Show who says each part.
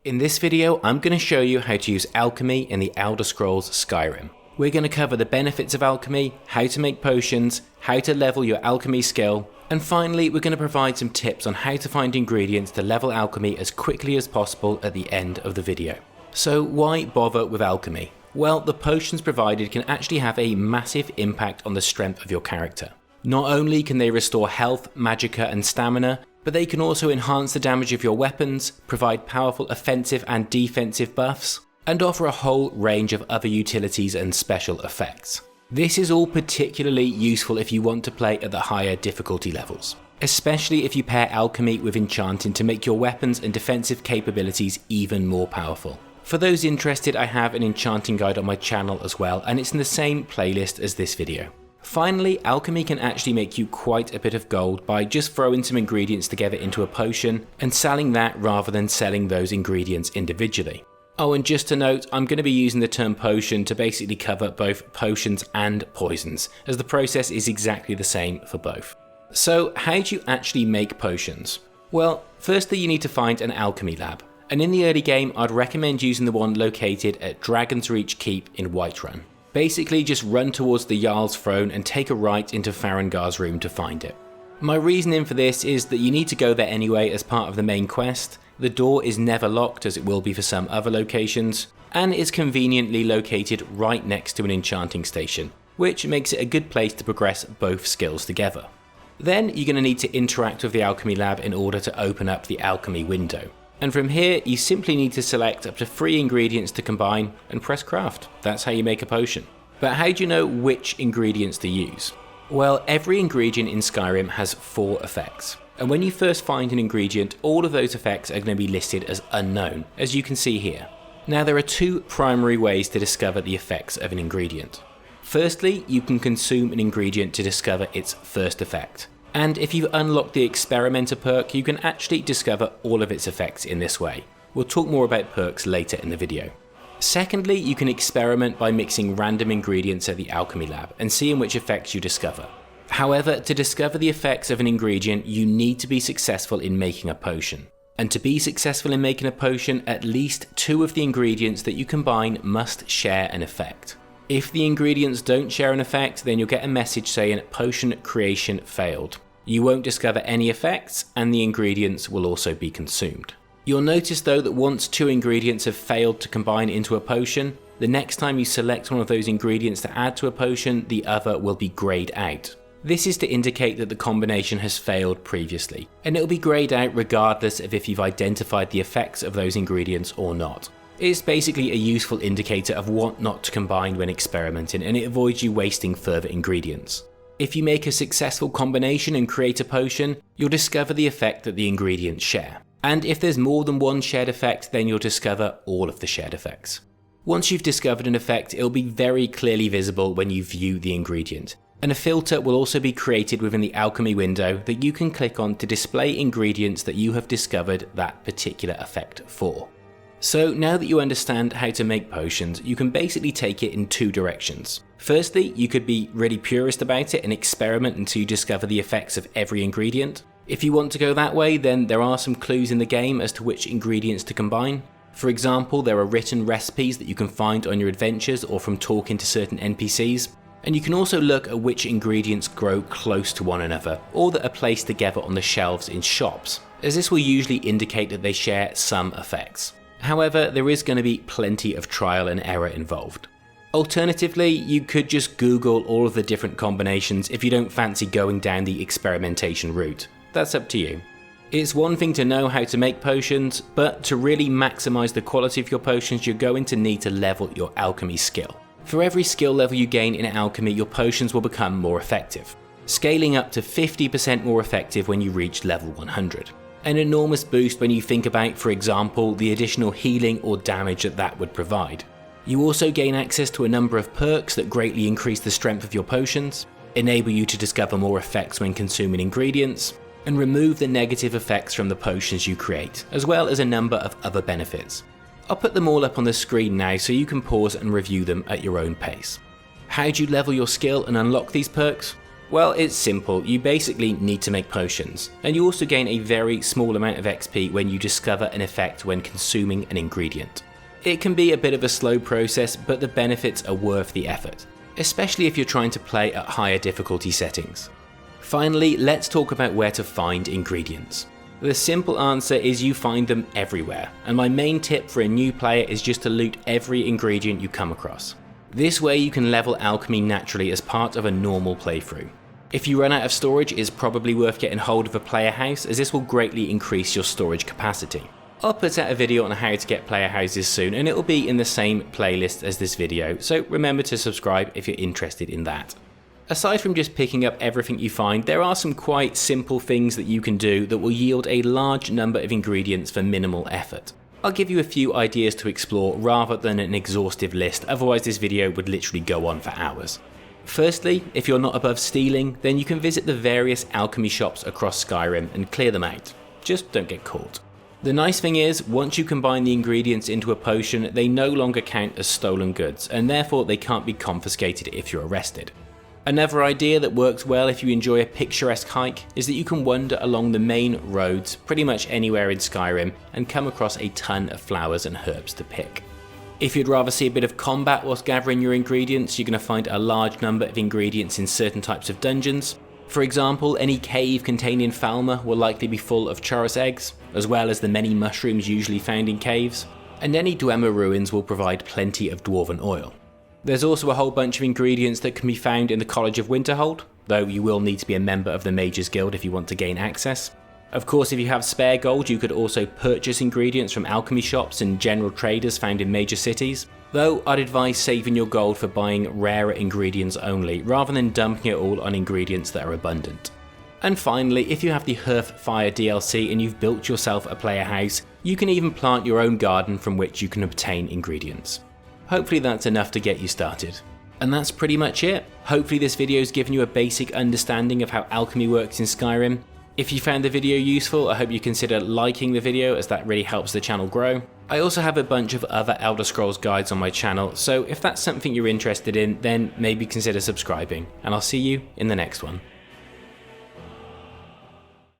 Speaker 1: In this video, I'm going to show you how to use alchemy in the Elder Scrolls Skyrim. We're going to cover the benefits of alchemy, how to make potions, how to level your alchemy skill, and finally we're going to provide some tips on how to find ingredients to level alchemy as quickly as possible at the end of the video. So why bother with alchemy? Well, the potions provided can actually have a massive impact on the strength of your character. Not only can they restore health, magicka and stamina, but they can also enhance the damage of your weapons, provide powerful offensive and defensive buffs, and offer a whole range of other utilities and special effects. This is all particularly useful if you want to play at the higher difficulty levels, especially if you pair alchemy with enchanting to make your weapons and defensive capabilities even more powerful. For those interested, I have an enchanting guide on my channel as well, and it's in the same playlist as this video. Finally, alchemy can actually make you quite a bit of gold by just throwing some ingredients together into a potion and selling that rather than selling those ingredients individually. Oh, and just to note, I'm going to be using the term potion to basically cover both potions and poisons, as the process is exactly the same for both. So how do you actually make potions? Well, firstly you need to find an alchemy lab, and in the early game I'd recommend using the one located at Dragon's Reach Keep in Whiterun. Basically just run towards the Jarl's throne and take a right into Farengar's room to find it. My reasoning for this is that you need to go there anyway as part of the main quest. The door is never locked, as it will be for some other locations, and is conveniently located right next to an enchanting station, which makes it a good place to progress both skills together. Then you're going to need to interact with the alchemy lab in order to open up the alchemy window. And from here, you simply need to select up to 3 ingredients to combine and press craft. That's how you make a potion. But how do you know which ingredients to use? Well, every ingredient in Skyrim has 4 effects. And when you first find an ingredient, all of those effects are going to be listed as unknown, as you can see here. Now there are 2 primary ways to discover the effects of an ingredient. Firstly, you can consume an ingredient to discover its first effect. And if you've unlocked the Experimenter perk, you can actually discover all of its effects in this way. We'll talk more about perks later in the video. Secondly, you can experiment by mixing random ingredients at the alchemy lab and seeing which effects you discover. However, to discover the effects of an ingredient, you need to be successful in making a potion. And to be successful in making a potion, at least 2 of the ingredients that you combine must share an effect. If the ingredients don't share an effect, then you'll get a message saying potion creation failed. You won't discover any effects, and the ingredients will also be consumed. You'll notice though that once 2 ingredients have failed to combine into a potion, the next time you select one of those ingredients to add to a potion, the other will be greyed out. This is to indicate that the combination has failed previously, and it will be greyed out regardless of if you've identified the effects of those ingredients or not. It's basically a useful indicator of what not to combine when experimenting, and it avoids you wasting further ingredients. If you make a successful combination and create a potion, you'll discover the effect that the ingredients share. And if there's more than one shared effect, then you'll discover all of the shared effects. Once you've discovered an effect, it'll be very clearly visible when you view the ingredient. And a filter will also be created within the alchemy window that you can click on to display ingredients that you have discovered that particular effect for. So now that you understand how to make potions, you can basically take it in 2 directions. Firstly, you could be really purist about it and experiment until you discover the effects of every ingredient. If you want to go that way, then there are some clues in the game as to which ingredients to combine. For example, there are written recipes that you can find on your adventures or from talking to certain NPCs. And you can also look at which ingredients grow close to one another, or that are placed together on the shelves in shops, as this will usually indicate that they share some effects. However, there is going to be plenty of trial and error involved. Alternatively, you could just Google all of the different combinations if you don't fancy going down the experimentation route. That's up to you. It's one thing to know how to make potions, but to really maximize the quality of your potions, you're going to need to level your alchemy skill. For every skill level you gain in alchemy, your potions will become more effective, scaling up to 50% more effective when you reach level 100. An enormous boost when you think about, for example, the additional healing or damage that would provide. You also gain access to a number of perks that greatly increase the strength of your potions, enable you to discover more effects when consuming ingredients, and remove the negative effects from the potions you create, as well as a number of other benefits. I'll put them all up on the screen now so you can pause and review them at your own pace. How do you level your skill and unlock these perks? Well, it's simple. You basically need to make potions, and you also gain a very small amount of XP when you discover an effect when consuming an ingredient. It can be a bit of a slow process, but the benefits are worth the effort, especially if you're trying to play at higher difficulty settings. Finally, let's talk about where to find ingredients. The simple answer is you find them everywhere, and my main tip for a new player is just to loot every ingredient you come across. This way you can level alchemy naturally as part of a normal playthrough. If you run out of storage, it's probably worth getting hold of a player house, as this will greatly increase your storage capacity. I'll put out a video on how to get player houses soon, and it will be in the same playlist as this video, so remember to subscribe if you're interested in that. Aside from just picking up everything you find, there are some quite simple things that you can do that will yield a large number of ingredients for minimal effort. I'll give you a few ideas to explore rather than an exhaustive list, otherwise this video would literally go on for hours. Firstly, if you're not above stealing, then you can visit the various alchemy shops across Skyrim and clear them out. Just don't get caught. The nice thing is, once you combine the ingredients into a potion, they no longer count as stolen goods, and therefore they can't be confiscated if you're arrested. Another idea that works well if you enjoy a picturesque hike is that you can wander along the main roads pretty much anywhere in Skyrim and come across a ton of flowers and herbs to pick. If you'd rather see a bit of combat whilst gathering your ingredients, you're going to find a large number of ingredients in certain types of dungeons. For example, any cave containing Falmer will likely be full of Chorus eggs, as well as the many mushrooms usually found in caves, and any Dwemer ruins will provide plenty of dwarven oil. There's also a whole bunch of ingredients that can be found in the College of Winterhold, though you will need to be a member of the Mages Guild if you want to gain access. Of course, if you have spare gold, you could also purchase ingredients from alchemy shops and general traders found in major cities, though I'd advise saving your gold for buying rarer ingredients only, rather than dumping it all on ingredients that are abundant. And finally, if you have the Hearthfire DLC and you've built yourself a player house, you can even plant your own garden from which you can obtain ingredients. Hopefully that's enough to get you started. And that's pretty much it. Hopefully this video's given you a basic understanding of how alchemy works in Skyrim. If you found the video useful, I hope you consider liking the video, as that really helps the channel grow. I also have a bunch of other Elder Scrolls guides on my channel, so if that's something you're interested in, then maybe consider subscribing, and I'll see you in the next one.